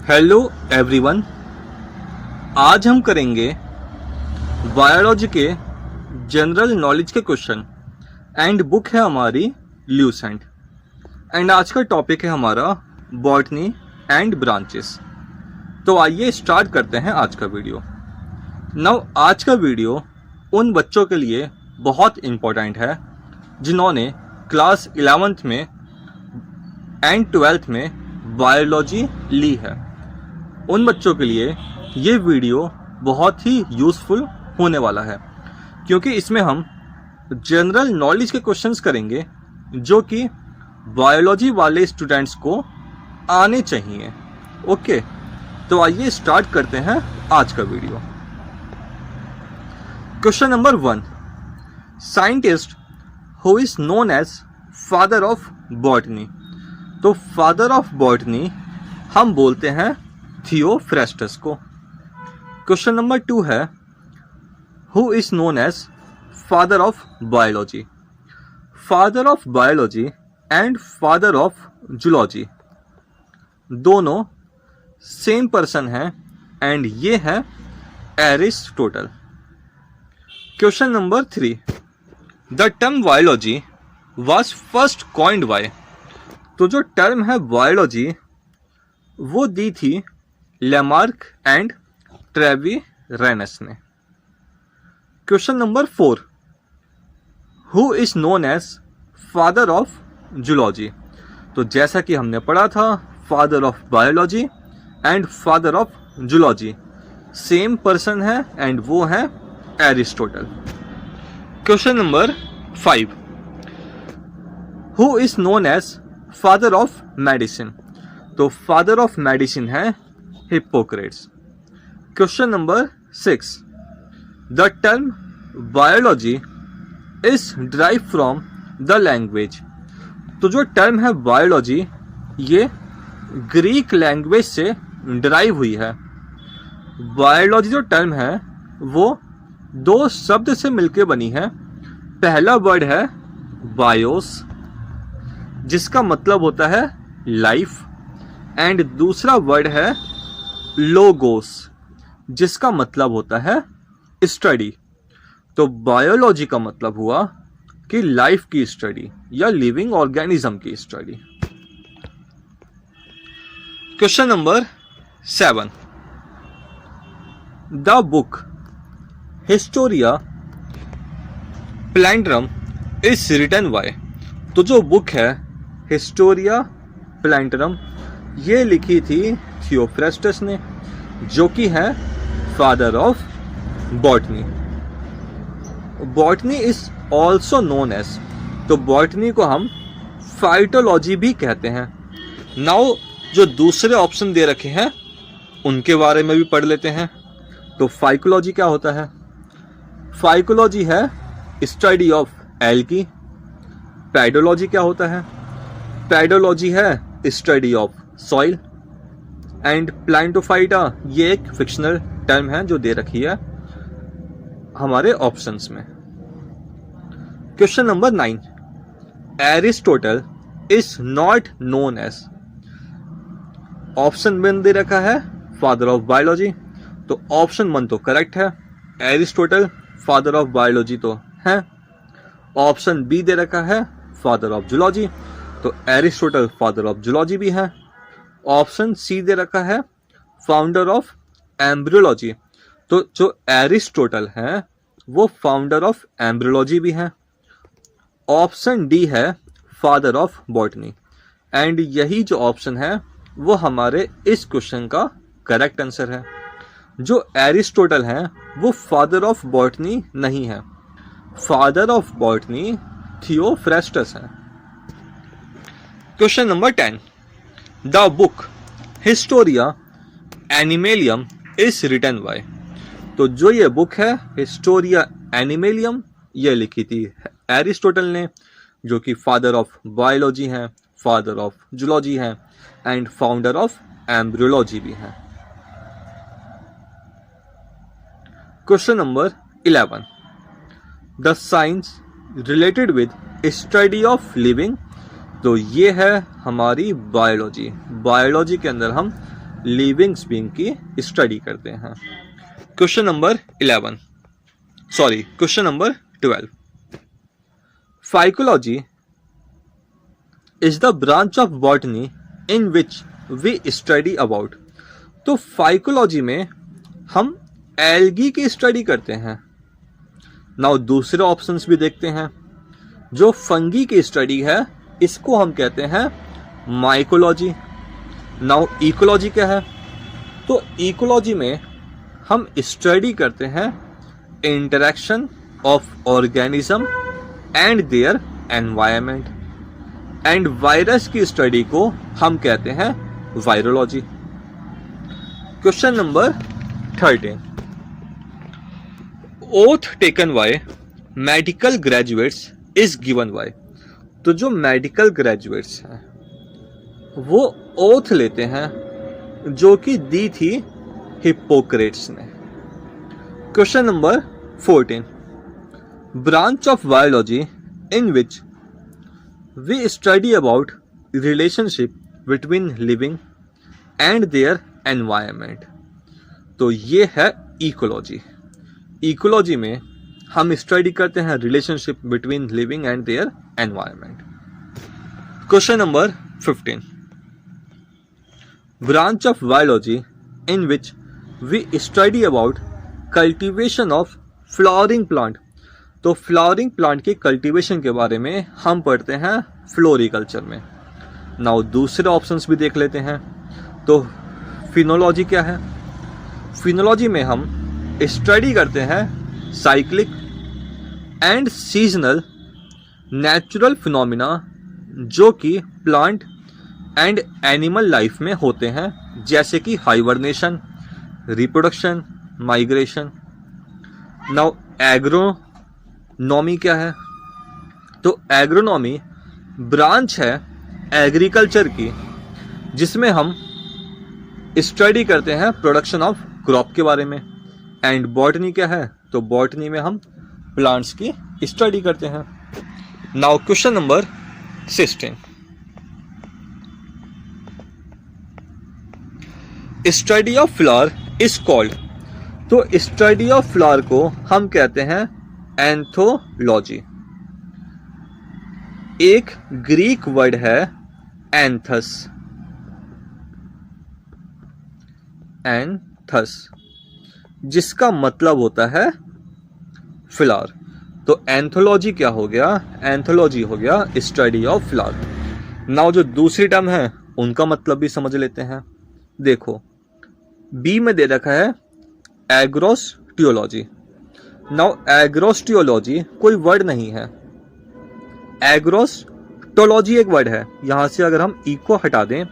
Hello everyone, आज हम करेंगे बायोलॉजी के जनरल नॉलेज के क्वेश्चन एंड बुक है हमारी ल्यूसेंट। एंड आज का टॉपिक है हमारा बॉटनी एंड ब्रांचेस। तो आइए स्टार्ट करते हैं आज का वीडियो। नाउ आज का वीडियो उन बच्चों के लिए बहुत इम्पोर्टेंट है जिन्होंने क्लास 11th में एंड 12th में बायोलॉजी ली है। उन बच्चों के लिए ये वीडियो बहुत ही यूज़फुल होने वाला है क्योंकि इसमें हम जनरल नॉलेज के क्वेश्चंस करेंगे जो कि बायोलॉजी वाले स्टूडेंट्स को आने चाहिए। ओके, तो आइए स्टार्ट करते हैं आज का video. Question number 1, scientist who is known as father of botany. तो फादर ऑफ बॉटनी हम बोलते हैं थियोफ्रास्टस को। क्वेश्चन नंबर 2 है, who is known as father of biology. Father of biology and father of zoology दोनों same person हैं and ये है Aristotle. Question number 3, the term biology was first coined by. तो जो टर्म है biology वो दी थी लेमार्क एंड ट्रेविरेनस ने। Question number 4, who is known as father of zoology. तो जैसा कि हमने पढ़ा था, father of biology and father of zoology same person है एंड वो है Aristotle. Question number 5, who is known as father of medicine. तो फादर ऑफ मेडिसिन है Hippocrates. Question number 6, the term biology is derive from the language. तो जो term है biology ये Greek language से डिराइव हुई है। बायोलॉजी जो टर्म है वो दो शब्द से मिलकर बनी है। पहला वर्ड है बायोस जिसका मतलब होता है लाइफ एंड दूसरा वर्ड है लोगोस जिसका मतलब होता है स्टडी। तो बायोलॉजी का मतलब हुआ कि लाइफ की स्टडी या लिविंग ऑर्गेनिज्म की study. Question number 7, the book Historia Plantarum is written by. तो जो बुक है हिस्टोरिया प्लैंटरम ये लिखी थी थियोफ्रास्टस ने जो कि है father of botany. Botany is also known as. तो बॉटनी को हम फाइटोलॉजी भी कहते हैं। नाउ जो दूसरे ऑप्शन दे रखे हैं उनके बारे में भी पढ़ लेते हैं। तो फाइकोलॉजी क्या होता है? फाइकोलॉजी है स्टडी ऑफ एल्गी। पैडोलॉजी क्या होता है? पैडोलॉजी है स्टडी ऑफ सॉइल। एंड प्लांटोफाइटा ये एक फिक्शनल टर्म है जो दे रखी है हमारे ऑप्शंस में। Question number 9, Aristotle is not known as. Option 1 दे रखा है फादर ऑफ बायोलॉजी, तो ऑप्शन 1 तो करेक्ट है। एरिस्टोटल फादर ऑफ बायोलॉजी तो है। ऑप्शन बी दे रखा है फादर ऑफ जूलॉजी, तो एरिस्टोटल फादर ऑफ जूलॉजी भी है। ऑप्शन सी दे रखा है फाउंडर ऑफ एम्ब्रियोलॉजी, तो जो एरिस्टोटल है वो फाउंडर ऑफ एम्ब्रियोलॉजी भी है। ऑप्शन डी है फादर ऑफ बॉटनी एंड यही जो ऑप्शन है वो हमारे इस क्वेश्चन का करेक्ट आंसर है। जो एरिस्टोटल है वो फादर ऑफ बॉटनी नहीं है, फादर ऑफ बॉटनी थियोफ्रास्टस है। Question number 10, the book Historia Animalium is written by. तो जो ये बुक है हिस्टोरिया एनिमेलियम ये लिखी थी एरिस्टोटल ने जो कि फादर ऑफ बायोलॉजी हैं, फादर ऑफ जूलॉजी हैं एंड फाउंडर ऑफ एम्ब्रियोलॉजी भी हैं। Question number 11, the science related with study of living. तो ये है हमारी बायोलॉजी। बायोलॉजी के अंदर हम लिविंग बीइंग की स्टडी करते हैं। Question number 12, phycology is the branch of botany in which we study about. तो फाइकोलॉजी में हम एल्गी की स्टडी करते हैं। नाउ दूसरे ऑप्शंस भी देखते हैं। जो फंगी की स्टडी है इसको हम कहते हैं माइकोलॉजी। नाउ इकोलॉजी क्या है? तो इकोलॉजी में हम स्टडी करते हैं interaction of organism and their environment. And virus की स्टडी को हम कहते हैं virology. Question number 13, oath taken by medical graduates is given by. तो जो मेडिकल ग्रेजुएट्स हैं वो ओथ लेते हैं जो कि दी थी हिप्पोक्रेट्स ने। Question number 14, branch of biology in which we study about relationship between living and their environment. तो ये है इकोलॉजी। इकोलॉजी में हम स्टडी करते हैं relationship between living and their environment. Question number 15, branch of biology in which we study about cultivation of flowering plant. तो flowering plant की cultivation के बारे में हम पढ़ते हैं फ्लोरिकल्चर में। नाउ दूसरे ऑप्शंस भी देख लेते हैं। तो फिनोलॉजी क्या है? फिनोलॉजी में हम स्टडी करते हैं cyclic and seasonal natural phenomena जो कि प्लांट एंड एनिमल लाइफ में होते हैं, जैसे कि hibernation, reproduction, migration. Now agronomy क्या है? तो एग्रोनॉमी ब्रांच है एग्रीकल्चर की जिसमें हम स्टडी करते हैं प्रोडक्शन ऑफ क्रॉप के बारे में। एंड बॉटनी क्या है? तो बॉटनी में हम प्लांट्स की स्टडी करते हैं। Now question number 16, study of flower is called. तो स्टडी ऑफ फ्लावर को हम कहते हैं एंथोलॉजी। एक ग्रीक वर्ड है एंथस, जिसका मतलब होता है फ्लावर। तो एंथोलॉजी क्या हो गया? एंथोलॉजी हो गया स्टडी ऑफ फ्लावर। नाउ जो दूसरी टर्म है उनका मतलब भी समझ लेते हैं। देखो बी में दे रखा है एग्रोस्टियोलॉजी। नाउ एग्रोस्टियोलॉजी कोई वर्ड नहीं है, एग्रोस्टोलॉजी एक वर्ड है। यहां से अगर हम ई को हटा दें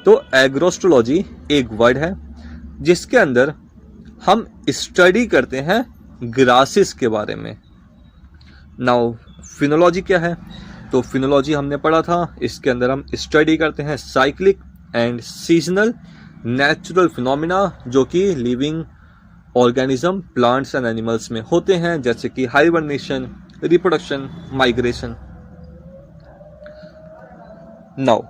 तो एग्रोस्टोलॉजी एक वर्ड है जिसके अंदर हम स्टडी करते हैं ग्रासेस के बारे में। नाउ फिनोलॉजी क्या है? तो फिनोलॉजी हमने पढ़ा था, इसके अंदर हम स्टडी करते हैं cyclic and seasonal natural phenomena जो कि living organism, plants and animals में होते हैं, जैसे कि हाइबरनेशन, रिप्रोडक्शन, माइग्रेशन। नाउ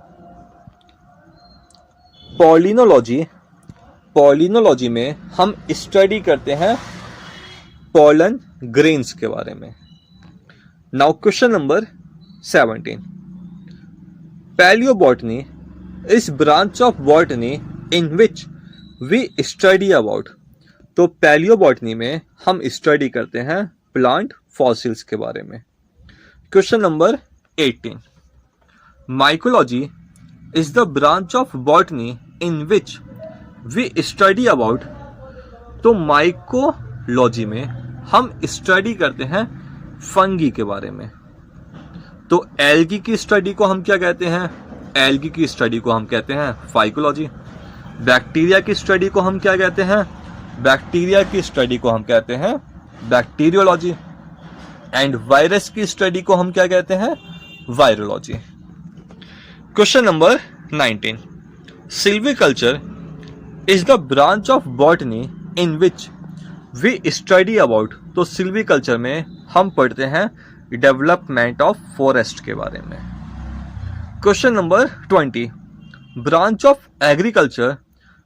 पॉलिनोलॉजी में हम स्टडी करते हैं पॉलन ग्रेन्स के बारे में। Now question number 17, palaeobotany is branch of botany in which we study about. तो पैलियोबॉटनी में हम स्टडी करते हैं प्लांट फॉसिल्स के बारे में। Question number 18, mycology is the branch of botany in which we study about. तो माइकोलॉजी में हम स्टडी करते हैं फंगी के बारे में। तो एल्गी की स्टडी को हम क्या कहते हैं? एल्गी की स्टडी को हम कहते हैं फाइकोलॉजी। बैक्टीरिया की स्टडी को हम क्या कहते हैं? बैक्टीरिया की स्टडी को हम कहते हैं बैक्टीरियोलॉजी। एंड वायरस की स्टडी को हम क्या कहते हैं? Virology. Question number 19, silviculture is the branch of botany in which we study about. तो सिल्वीकल्चर में हम पढ़ते हैं डेवलपमेंट ऑफ फॉरेस्ट के बारे में। Question number 20, branch of agriculture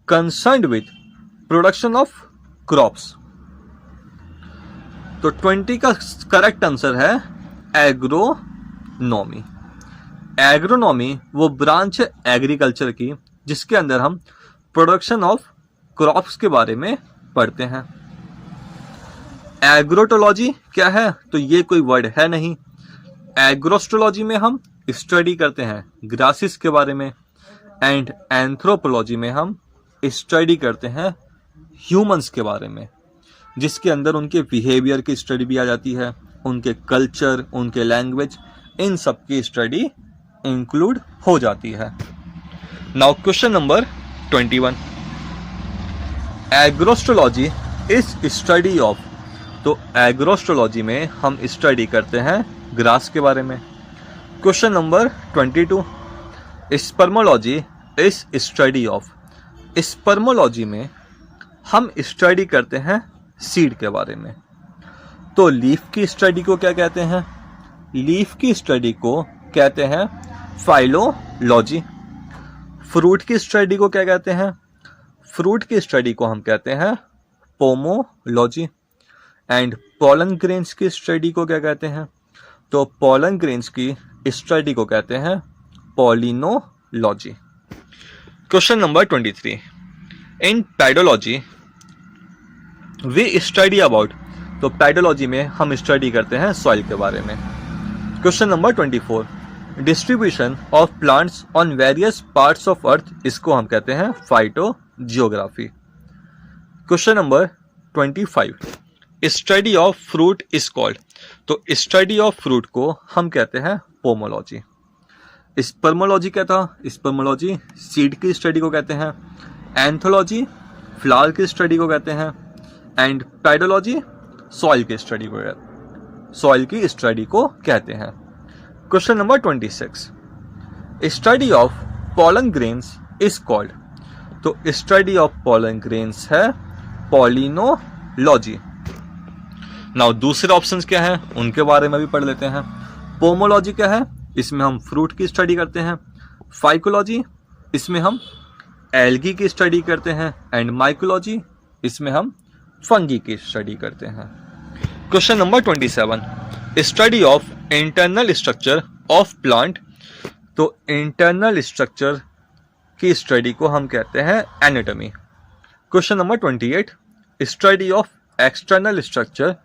concerned with production of crops. तो 20 का करेक्ट आंसर है एग्रोनॉमी। एग्रोनॉमी वो ब्रांच है एग्रीकल्चर की जिसके अंदर हम प्रोडक्शन ऑफ क्रॉप्स के बारे में पढ़ते हैं। एग्रोटोलॉजी क्या है? तो ये कोई वर्ड है नहीं। एग्रोस्ट्रोलॉजी में हम स्टडी करते हैं ग्रासेस के बारे में, एंड एंथ्रोपोलॉजी में हम स्टडी करते हैं ह्यूमंस के बारे में, जिसके अंदर उनके बिहेवियर की स्टडी भी आ जाती है, उनके कल्चर, उनके लैंग्वेज, इन सब की स्टडी इंक्लूड हो जाती है। Now question number 21, agrostology is study of. तो एग्रोस्ट्रोलॉजी में हम स्टडी करते हैं ग्रास के बारे में। Question number 22, spermology is study of. Spermology में हम स्टडी करते हैं सीड के बारे में। तो लीफ की स्टडी को क्या कहते हैं? लीफ की स्टडी को कहते हैं फाइलोलॉजी। फ्रूट की स्टडी को क्या कहते हैं? फ्रूट की स्टडी को हम कहते हैं पोमोलॉजी। एंड पॉलन ग्रेन्स की स्टडी को क्या कहते हैं? तो पॉलन ग्रेन्स की स्टडी को कहते हैं palynology. Question number 23, in pedology we study about. तो पेडोलॉजी में हम स्टडी करते हैं सॉइल के बारे में। Question number 24, distribution of plants on various parts of earth, इसको हम कहते हैं phytogeography. Question number 25, study of fruit is called. तो स्टडी ऑफ फ्रूट को हम कहते हैं पोमोलॉजी। स्पर्मोलॉजी क्या था? स्पर्मोलॉजी सीड की स्टडी को कहते हैं। एंथोलॉजी फ्लावर की स्टडी को कहते हैं। एंड पेडोलॉजी सॉइल की स्टडी को कहते हैं। Question number 26, study of pollen grains is called. तो स्टडी ऑफ पॉलन ग्रेन्स है पॉलिनोलॉजी। नाउ दूसरे ऑप्शंस क्या हैं उनके बारे में भी पढ़ लेते हैं। पोमोलॉजी क्या है? इसमें हम फ्रूट की स्टडी करते हैं। फाइकोलॉजी, इसमें हम एल्गी की स्टडी करते हैं। एंड माइकोलॉजी, इसमें हम फंगी की स्टडी करते हैं। Question number 27, study of internal structure of plant. तो इंटरनल स्ट्रक्चर की स्टडी को हम कहते हैं anatomy. Question number 28, study of external structure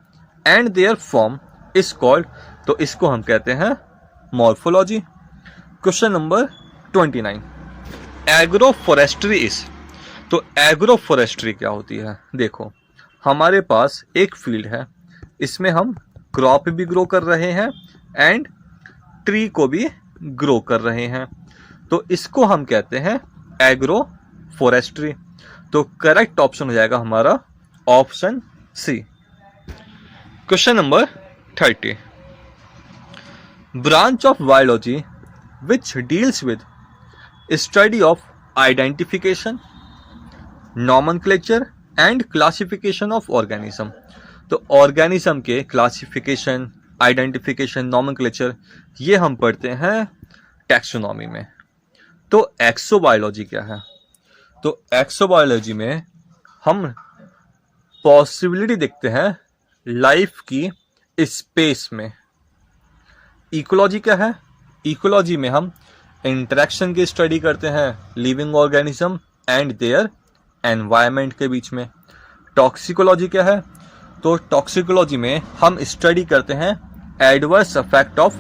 and there form is called. तो इसको हम कहते हैं morphology. Question number 29, agro forestry is. तो एग्रो फॉरेस्ट्री क्या होती है? देखो, हमारे पास एक फील्ड है, इसमें हम क्रॉप भी ग्रो कर रहे हैं एंड ट्री को भी ग्रो कर रहे हैं, तो इसको हम कहते हैं एग्रो फॉरेस्ट्री। तो करेक्ट ऑप्शन हो जाएगा हमारा option C. Question number 30, branch of biology which deals with study of identification, nomenclature and classification of organism. तो ऑर्गेनिज्म के क्लासिफिकेशन, आइडेंटिफिकेशन, नॉमेनक्लेचर ये हम पढ़ते हैं टैक्सोनॉमी में। तो एक्सोबायोलॉजी क्या है? तो एक्सोबायोलॉजी में हम पॉसिबिलिटी देखते हैं लाइफ की स्पेस में। इकोलॉजी क्या है? इकोलॉजी में हम इंटरेक्शन की स्टडी करते हैं living organism and their environment के बीच में। टॉक्सिकोलॉजी क्या है? तो टॉक्सिकोलॉजी में हम स्टडी करते हैं adverse effect of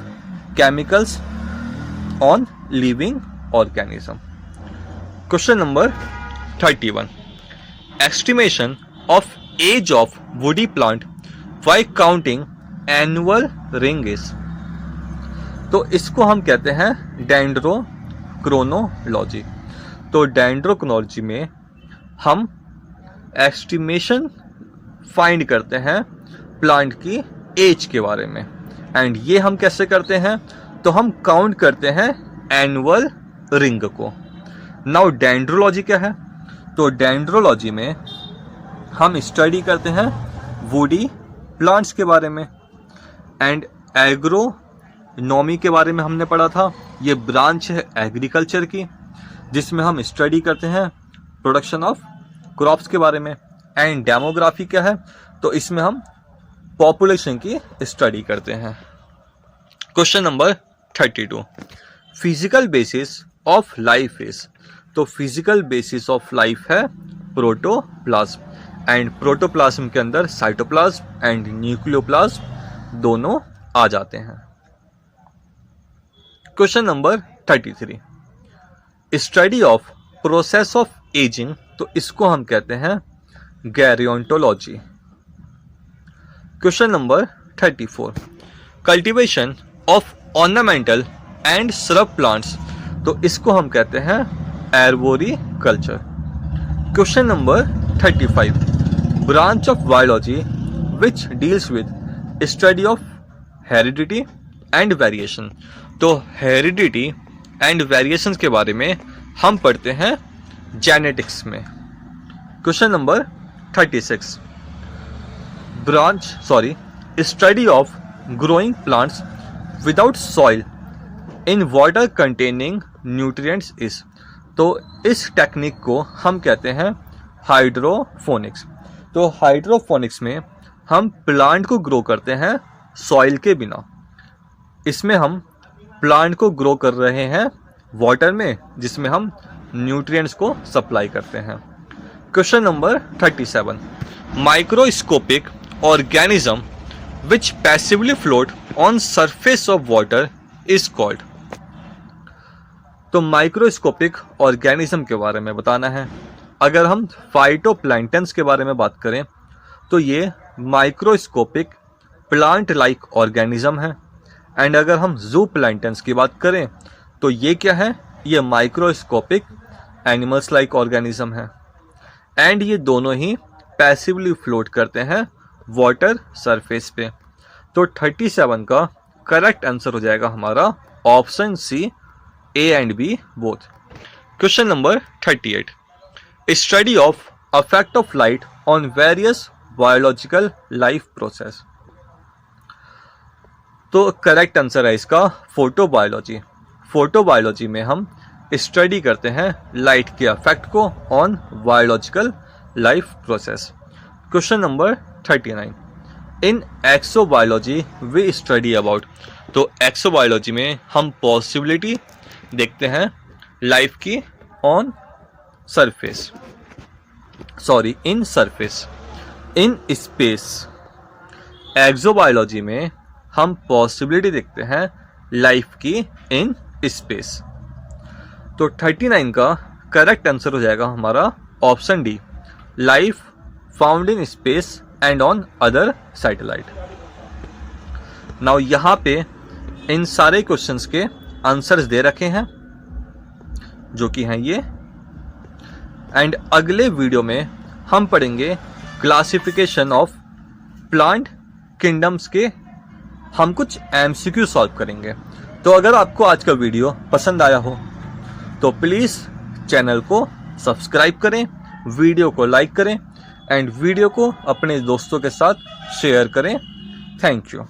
chemicals on living organism. Question number 31, estimation of age of woody plant by counting annual rings. तो इसको हम कहते हैं डेंड्रोक्रोनोलॉजी। तो डेंड्रोक्रोनोलॉजी में हम एस्टिमेशन फाइंड करते हैं प्लांट की एज के बारे में। एंड ये हम कैसे करते हैं? तो हम काउंट करते हैं एनुअल रिंग को। नाउ डेंड्रोलॉजी क्या है? तो डेंड्रोलॉजी में हम स्टडी करते हैं वुडी प्लांट्स के बारे में। एंड एग्रोनॉमी के बारे में हमने पढ़ा था, ये ब्रांच है एग्रीकल्चर की जिसमें हम स्टडी करते हैं प्रोडक्शन ऑफ क्रॉप्स के बारे में, एंड डेमोग्राफी क्या है, तो इसमें हम पॉपुलेशन की स्टडी करते हैं। Question number 32, physical basis of life is, तो फिजिकल बेसिस ऑफ लाइफ है प्रोटोप्लाज्म, एंड प्रोटोप्लाज्म के अंदर साइटोप्लाज्म एंड न्यूक्लियोप्लाज्म दोनों आ जाते हैं। Question number 33, study of process of ageing, तो इसको हम कहते हैं gerontology. Question number 34, cultivation of ornamental and shrub plants, तो इसको हम कहते हैं arboriculture. Question number 35, branch of biology which deals with study of heredity and variation, तो हेरिडिटी एंड वेरिएशन के बारे में हम पढ़ते हैं जेनेटिक्स में। Question number 36, study of growing plants without soil in water containing nutrients is, तो इस टेक्निक को हम कहते हैं हाइड्रोफोनिक्स। तो हाइड्रोफोनिक्स में हम प्लांट को ग्रो करते हैं सॉइल के बिना। इसमें हम प्लांट को ग्रो कर रहे हैं वाटर में, जिसमें हम न्यूट्रिएंट्स को सप्लाई करते हैं। Question number 37, microscopic organism which passively float on surface of water is called, तो माइक्रोस्कोपिक ऑर्गेनिज्म के बारे में बताना है। अगर हम फाइटोप्लैंक्टन्स के बारे में बात करें तो ये माइक्रोस्कोपिक प्लांट लाइक ऑर्गेनिज्म है, एंड अगर हम जू प्लैंक्टन्स की बात करें तो ये क्या है, ये माइक्रोस्कोपिक एनिमल्स लाइक ऑर्गेनिज्म है, एंड ये दोनों ही पैसिवली फ्लोट करते हैं वाटर सरफेस पे। तो 37 का करेक्ट आंसर हो जाएगा हमारा option C, A and B both. Question number 38, study of affect of light on various biological life process, तो करेक्ट आंसर है इसका फोटोबायोलॉजी। फोटोबायोलॉजी में हम स्टडी करते हैं लाइट के अफेक्ट को on biological life process. Question number 39, in exobiology we study about, तो एक्सोबायोलॉजी में हम पॉसिबिलिटी देखते हैं लाइफ की on surface, in surface, in space. Exobiology में हम पॉसिबिलिटी देखते हैं लाइफ की इन स्पेस। तो 39 का करेक्ट आंसर हो जाएगा हमारा option D, life found in space and on other satellite. Now यहाँ पे इन सारे क्वेश्चंस के आंसर्स दे रखे हैं, जो कि हैं ये, एंड अगले वीडियो में हम पढ़ेंगे क्लासिफिकेशन ऑफ प्लांट किंगडम्स के, हम कुछ MCQ सॉल्व करेंगे। तो अगर आपको आज का वीडियो पसंद आया हो तो प्लीज़ चैनल को सब्सक्राइब करें, वीडियो को लाइक करें, एंड वीडियो को अपने दोस्तों के साथ शेयर करें। Thank you.